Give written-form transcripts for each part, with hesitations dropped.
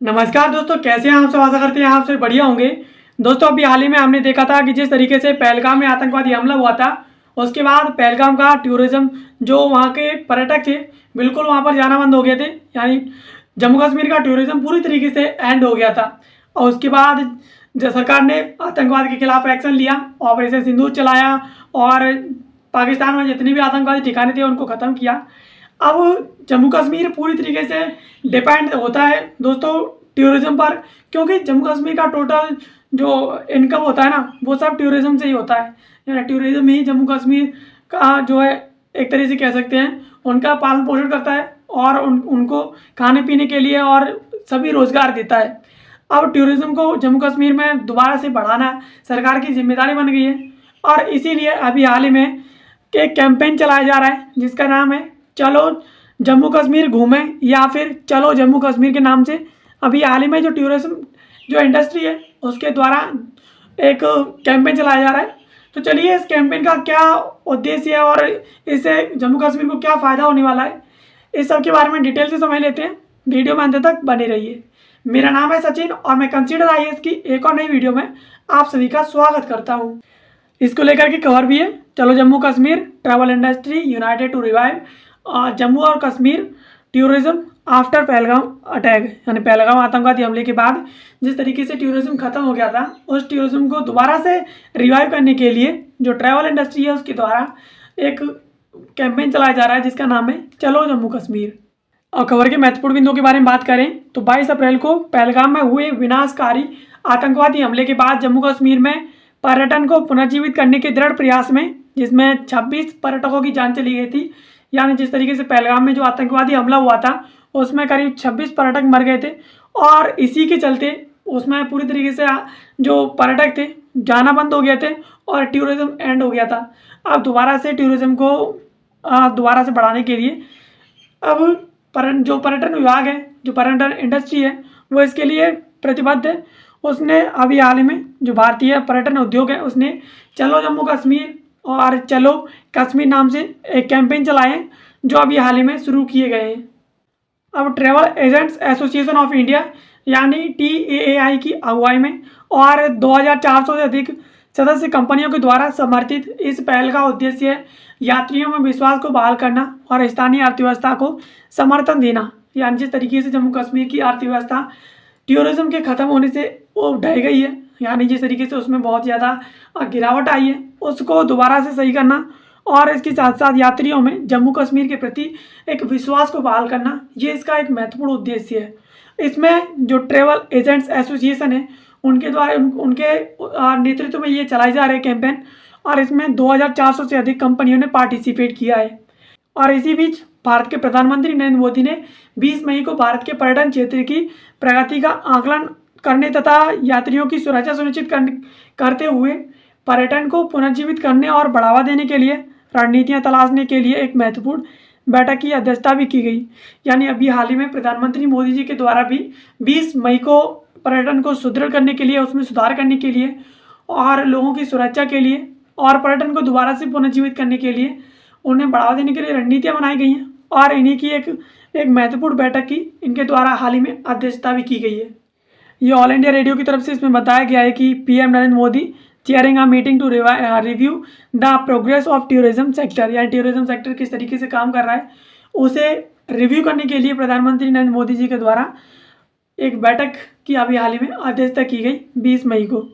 नमस्कार दोस्तों, कैसे हैं आप सब। आशा करते हैं आप सब बढ़िया होंगे। दोस्तों, अभी हाल ही में हमने देखा था कि जिस तरीके से पहलगाम में आतंकवादी हमला हुआ था, उसके बाद पहलगाम का टूरिज्म जो वहाँ के पर्यटक थे, बिल्कुल वहाँ पर जाना बंद हो गए थे। यानी जम्मू कश्मीर का टूरिज्म पूरी तरीके से एंड हो गया था। और उसके बाद जो सरकार ने आतंकवाद के खिलाफ एक्शन लिया, ऑपरेशन सिंदूर चलाया और पाकिस्तान में जितने भी आतंकवादी ठिकाने थे उनको ख़त्म किया। अब जम्मू कश्मीर पूरी तरीके से डिपेंड होता है दोस्तों टूरिज्म पर, क्योंकि जम्मू कश्मीर का टोटल जो इनकम होता है ना, वो सब टूरिज्म से ही होता है। यानी टूरिज्म ही जम्मू कश्मीर का जो है, एक तरीके से कह सकते हैं, उनका पालन पोषण करता है और उनको खाने पीने के लिए और सभी रोज़गार देता है। अब टूरिज्म को जम्मू कश्मीर में दोबारा से बढ़ाना सरकार की जिम्मेदारी बन गई है। और इसीलिए अभी हाल ही में एक कैंपेन चलाया जा रहा है जिसका नाम है चलो जम्मू कश्मीर घूमें, या फिर चलो जम्मू कश्मीर के नाम से अभी हाल ही में जो टूरिज्म जो इंडस्ट्री है उसके द्वारा एक कैंपेन चलाया जा रहा है। तो चलिए, इस कैंपेन का क्या उद्देश्य है और इससे जम्मू कश्मीर को क्या फ़ायदा होने वाला है, इस सब के बारे में डिटेल से समझ लेते हैं। वीडियो में अंत तक बने रहिए। मेरा नाम है सचिन और मैं कंसीडर आईएएस की एक और नई वीडियो में आप सभी का स्वागत करता हूँ। इसको लेकर के खबर भी है, चलो Jammu Kashmir travel industry united to revive Jammu और Kashmir tourism after Pahalgam attack. यानी पहलगाम आतंकवादी हमले के बाद जिस तरीके से टूरिज्म खत्म हो गया था, उस टूरिज्म को दोबारा से रिवाइव करने के लिए जो ट्रैवल इंडस्ट्री है उसके द्वारा एक कैंपेन चलाया जा रहा है जिसका नाम है चलो जम्मू कश्मीर। और खबर के महत्वपूर्ण बिंदुओं के बारे में बात करें तो 22 अप्रैल को पहलगाम में हुए विनाशकारी आतंकवादी हमले के बाद जम्मू कश्मीर में पर्यटन को पुनर्जीवित करने के दृढ़ प्रयास में, जिसमें 26 पर्यटकों की जान चली गई थी। यानी जिस तरीके से पहलगाम में जो आतंकवादी हमला हुआ था उसमें करीब 26 पर्यटक मर गए थे और इसी के चलते उसमें पूरी तरीके से जो पर्यटक थे जाना बंद हो गए थे और टूरिज्म एंड हो गया था। अब दोबारा से टूरिज्म को दोबारा से बढ़ाने के लिए अब जो पर्यटन विभाग है, जो पर्यटन इंडस्ट्री है, वो इसके लिए प्रतिबद्ध है। उसने अभी हाल ही में जो भारतीय पर्यटन उद्योग है उसने चलो जम्मू कश्मीर और चलो कश्मीर नाम से एक कैंपेन चलाए हैं जो अभी हाल ही में शुरू किए गए हैं। अब travel agents association of India यानी TAAI की अगुवाई में और 2400 से अधिक सदस्य कंपनियों के द्वारा समर्थित इस पहल का उद्देश्य है यात्रियों में विश्वास को बहाल करना और स्थानीय अर्थव्यवस्था को समर्थन देना। यानी जिस तरीके से जम्मू कश्मीर की अर्थव्यवस्था टूरिज्म के ख़त्म होने से वो ढह गई है, यानी जिस तरीके से उसमें बहुत ज़्यादा गिरावट आई है, उसको दोबारा से सही करना और इसके साथ साथ यात्रियों में जम्मू कश्मीर के प्रति एक विश्वास को बहाल करना, ये इसका एक महत्वपूर्ण उद्देश्य है। इसमें जो ट्रैवल एजेंट्स एसोसिएशन है उनके द्वारा उनके नेतृत्व में ये चलाई जा रही है कैंपेन और इसमें 2400 से अधिक कंपनियों ने पार्टिसिपेट किया है। और इसी बीच भारत के प्रधानमंत्री नरेंद्र मोदी ने 20 मई को भारत के पर्यटन क्षेत्र की प्रगति का आकलन करने तथा यात्रियों की सुरक्षा सुनिश्चित करते हुए पर्यटन को पुनर्जीवित करने और बढ़ावा देने के लिए रणनीतियां तलाशने के लिए एक महत्वपूर्ण बैठक की अध्यक्षता भी की गई। यानी अभी हाल ही में प्रधानमंत्री मोदी जी के द्वारा भी 20 मई को पर्यटन को सुदृढ़ करने के लिए, उसमें सुधार करने के लिए और लोगों की सुरक्षा के लिए और पर्यटन को दोबारा से पुनर्जीवित करने के लिए, उन्हें बढ़ावा देने के लिए रणनीतियाँ बनाई गई हैं और इन्हीं की एक महत्वपूर्ण बैठक की इनके द्वारा हाल ही में अध्यक्षता भी की गई है। ये ऑल इंडिया रेडियो की तरफ से इसमें बताया गया है कि PM Narendra Modi chairing a meeting to review the progress of tourism sector. यानी टूरिज्म सेक्टर किस तरीके से काम कर रहा है उसे रिव्यू करने के लिए प्रधानमंत्री नरेंद्र मोदी जी के द्वारा एक बैठक की अभी हाल ही में अध्यक्षता की गई 20 मई को।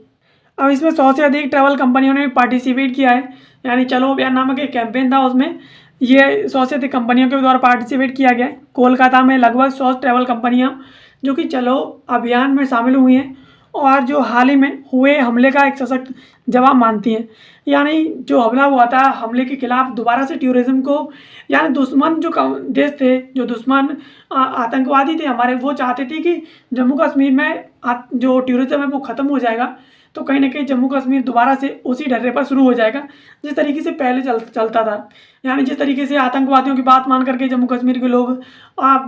अब इसमें 100 से अधिक ट्रैवल कंपनियों ने पार्टिसिपेट किया है। यानी चलो अभियान नामक एक कैंपेन था, उसमें ये 100 से अधिक कंपनियों के द्वारा पार्टिसिपेट किया गया है। कोलकाता में लगभग 100 ट्रैवल कंपनियाँ जो कि चलो अभियान में शामिल हुई हैं और जो हाल ही में हुए हमले का एक सशक्त जवाब मानती हैं। यानी जो हमला हुआ था, हमले के खिलाफ दोबारा से टूरिज्म को, यानी दुश्मन जो देश थे, जो दुश्मन आतंकवादी थे हमारे, वो चाहते थे कि जम्मू कश्मीर में जो टूरिज्म है वो ख़त्म हो जाएगा, तो कहीं ना कहीं जम्मू कश्मीर दोबारा से उसी ढर्रे पर शुरू हो जाएगा जिस तरीके से पहले चलता था। यानी जिस तरीके से आतंकवादियों की बात मान करके जम्मू कश्मीर के लोग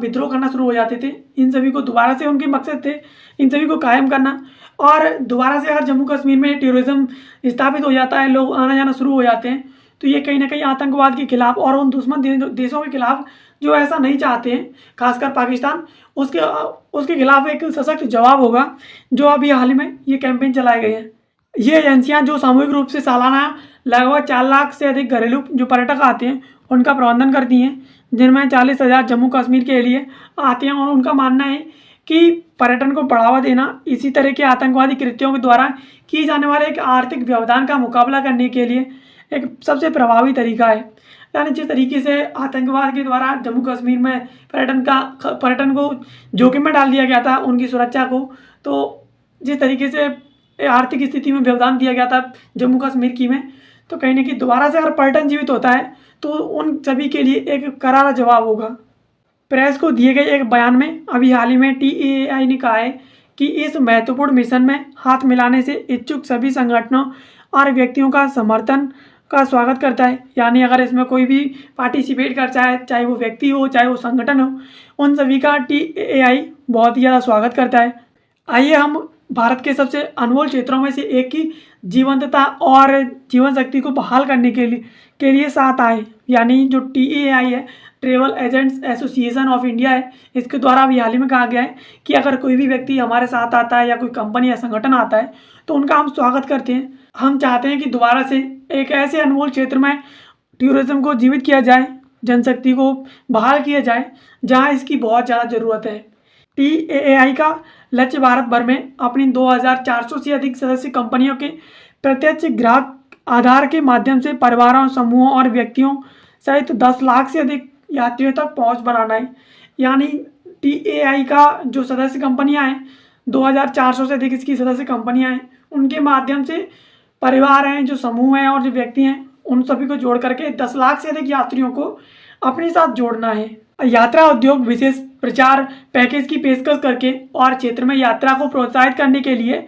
विद्रोह करना शुरू हो जाते थे, इन सभी को दोबारा से, उनके मकसद थे इन सभी को कायम करना। और दोबारा से अगर जम्मू कश्मीर में टूरिज्म स्थापित हो जाता है, लोग आना जाना शुरू हो जाते हैं, तो ये कहीं ना कहीं आतंकवाद के खिलाफ और उन दुश्मन देशों के खिलाफ जो ऐसा नहीं चाहते हैं, खासकर पाकिस्तान, उसके उसके खिलाफ एक सशक्त जवाब होगा, जो अभी हाल ही में ये कैंपेन चलाए गए हैं। ये एजेंसियां जो सामूहिक रूप से सालाना लगभग 4 लाख से अधिक घरेलू जो पर्यटक आते हैं उनका प्रबंधन करती हैं, जिनमें 40,000 जम्मू कश्मीर के लिए आते हैं। और उनका मानना है कि पर्यटन को बढ़ावा देना इसी तरह के आतंकवादी कृत्यों के द्वारा किए जाने वाले एक आर्थिक व्यवधान का मुकाबला करने के लिए एक सबसे प्रभावी तरीका है। यानी जिस तरीके से आतंकवाद के द्वारा जम्मू कश्मीर में पर्यटन को जोखिम में डाल दिया गया था, उनकी सुरक्षा को, तो जिस तरीके से आर्थिक स्थिति में व्यवधान दिया गया था जम्मू कश्मीर की में, तो कहीं ना कहीं दोबारा से अगर पर्यटन जीवित होता है तो उन सभी के लिए एक करारा जवाब होगा। प्रेस को दिए गए एक बयान में अभी हाल ही में TAI ने कहा है कि इस महत्वपूर्ण मिशन में हाथ मिलाने से इच्छुक सभी संगठनों और व्यक्तियों का समर्थन का स्वागत करता है। यानी अगर इसमें कोई भी पार्टिसिपेट कर चाहे वो व्यक्ति हो चाहे वो संगठन हो, उन सभी का TAI बहुत ही ज़्यादा स्वागत करता है। आइए हम भारत के सबसे अनमोल क्षेत्रों में से एक की जीवंतता और जीवन शक्ति को बहाल करने के लिए साथ आए। यानी जो TAI है, travel agents association of India है, इसके द्वारा अभी हाल ही में कहा गया है कि अगर कोई भी व्यक्ति हमारे साथ आता है या कोई कंपनी या संगठन आता है तो उनका हम स्वागत करते हैं। हम चाहते हैं कि दोबारा से एक ऐसे अनमोल क्षेत्र में टूरिज्म को जीवित किया जाए, जनशक्ति को बहाल किया जाए जहाँ इसकी बहुत ज़्यादा ज़रूरत है। TAI का लक्ष्य भारत भर में अपनी 2400 से अधिक सदस्य कंपनियों के प्रत्यक्ष ग्राहक आधार के माध्यम से परिवारों, समूहों और व्यक्तियों सहित 10 लाख से अधिक यात्रियों तक पहुंच बनाना है। यानी TAI का जो सदस्य कंपनियां हैं, 2400 से अधिक इसकी सदस्य कंपनियां हैं, उनके माध्यम से परिवार हैं, जो समूह हैं और जो व्यक्ति हैं, उन सभी को जोड़ करके 10 लाख से अधिक यात्रियों को अपने साथ जोड़ना है। यात्रा उद्योग विशेष प्रचार पैकेज की पेशकश करके और क्षेत्र में यात्रा को प्रोत्साहित करने के लिए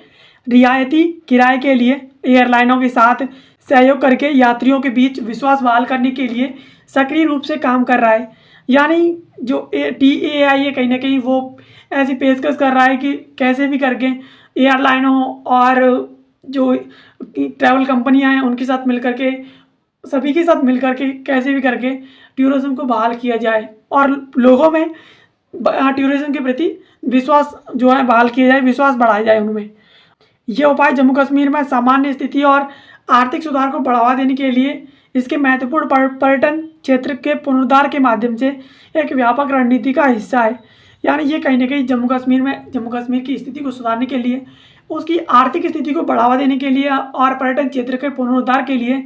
रियायती किराए के लिए एयरलाइनों के साथ सहयोग करके यात्रियों के बीच विश्वास बहाल करने के लिए सक्रिय रूप से काम कर रहा है। यानी जो TAI है, कहीं ना कहीं वो ऐसी पेशकश कर रहा है कि कैसे भी करके एयरलाइनों और जो ट्रैवल कंपनियां हैं उनके साथ मिलकर के, सभी के साथ मिलकर के कैसे भी करके टूरिज्म को बहाल किया जाए और लोगों में टूरिज्म के प्रति विश्वास जो है बहाल किया जाए, विश्वास बढ़ाया जाए उनमें। ये उपाय जम्मू कश्मीर में सामान्य स्थिति और आर्थिक सुधार को बढ़ावा देने के लिए इसके महत्वपूर्ण पर्यटन क्षेत्र के पुनरुद्धार के माध्यम से एक व्यापक रणनीति का हिस्सा है। यानी ये कहीं ना कहीं जम्मू कश्मीर की स्थिति को सुधारने के लिए, उसकी आर्थिक स्थिति को बढ़ावा देने के लिए और पर्यटन क्षेत्र के पुनरुद्धार के लिए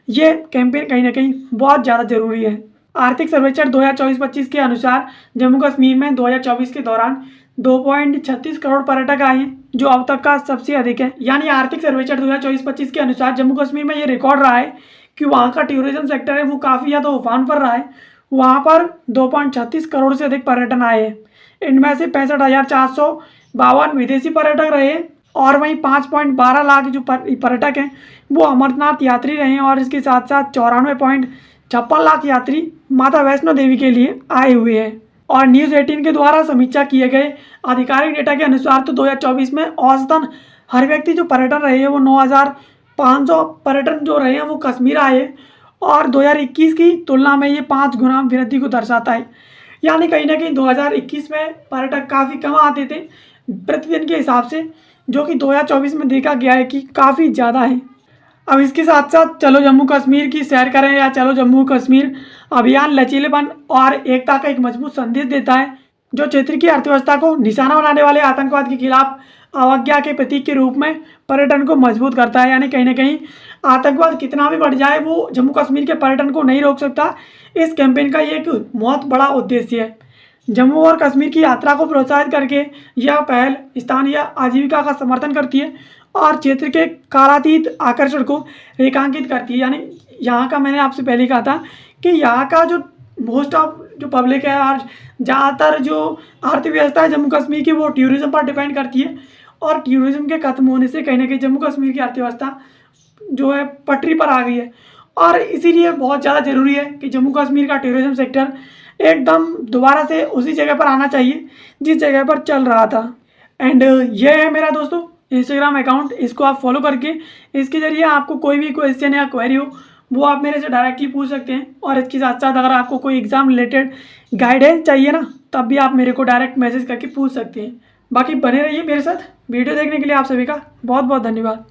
ये कैंपेन कहीं ना कहीं बहुत ज़्यादा जरूरी है। आर्थिक सर्वेक्षण 2024-25 के अनुसार जम्मू कश्मीर में 2024 के दौरान 2.36 करोड़ पर्यटक आए हैं, जो अब तक का सबसे अधिक है। यानी आर्थिक सर्वेक्षण 2024-25 के अनुसार जम्मू कश्मीर में ये रिकॉर्ड रहा है कि वहाँ का टूरिज्म सेक्टर है वो काफ़ी ज़्यादा उफान पर रहा है। वहाँ पर 2.36 करोड़ से अधिक पर्यटन आए हैं। इनमें से 65,452 विदेशी पर्यटक रहे और वहीं 5.12 लाख जो पर्यटक हैं वो अमरनाथ यात्री रहे हैं और इसके साथ साथ 94.56 लाख यात्री माता वैष्णो देवी के लिए आए हुए हैं। और न्यूज़ 18 के द्वारा समीक्षा किए गए आधिकारिक डेटा के अनुसार तो 2024 में औसतन हर व्यक्ति जो पर्यटन रहे हैं वो 9,500 पर्यटन जो रहे हैं वो कश्मीर आए और 2021 की तुलना में ये 5 गुना वृद्धि को दर्शाता है। यानी कहीं ना कहीं 2021 में पर्यटक काफ़ी कम आते थे प्रतिदिन के हिसाब से, जो कि 2024 में देखा गया है कि काफ़ी ज़्यादा है। अब इसके साथ साथ चलो जम्मू कश्मीर की सैर करें या चलो जम्मू कश्मीर अभियान लचीलेपन और एकता का एक मजबूत संदेश देता है, जो क्षेत्र की अर्थव्यवस्था को निशाना बनाने वाले आतंकवाद के खिलाफ अवज्ञा के प्रतीक के रूप में पर्यटन को मजबूत करता है। यानी कहीं ना कहीं आतंकवाद कितना भी बढ़ जाए वो जम्मू कश्मीर के पर्यटन को नहीं रोक सकता। इस कैंपेन का ये एक बहुत बड़ा उद्देश्य है। जम्मू और कश्मीर की यात्रा को प्रोत्साहित करके यह पहल स्थानीय आजीविका का समर्थन करती है और क्षेत्र के कालातीत आकर्षण को रेखांकित करती है। यानी यहाँ का, मैंने आपसे पहले कहा था कि यहाँ का जो मोस्ट ऑफ जो पब्लिक है और ज़्यादातर जो अर्थव्यवस्था है जम्मू कश्मीर की वो टूरिज्म पर डिपेंड करती है और टूरिज्म के खत्म होने से कहीं ना कहीं जम्मू कश्मीर की अर्थव्यवस्था जो है पटरी पर आ गई है और इसीलिए बहुत ज़्यादा ज़रूरी है कि जम्मू कश्मीर का टूरिज्म सेक्टर एकदम दोबारा से उसी जगह पर आना चाहिए जिस जगह पर चल रहा था। एंड ये है मेरा दोस्तों इंस्टाग्राम अकाउंट, इसको आप फॉलो करके इसके ज़रिए आपको कोई भी क्वेश्चन या क्वेरी हो वो आप मेरे से डायरेक्टली पूछ सकते हैं। और इसके साथ साथ अगर आपको कोई एग्ज़ाम रिलेटेड गाइडेंस चाहिए ना, तब भी आप मेरे को डायरेक्ट मैसेज करके पूछ सकते हैं। बाकी बने रहिए मेरे साथ। वीडियो देखने के लिए आप सभी का बहुत बहुत धन्यवाद।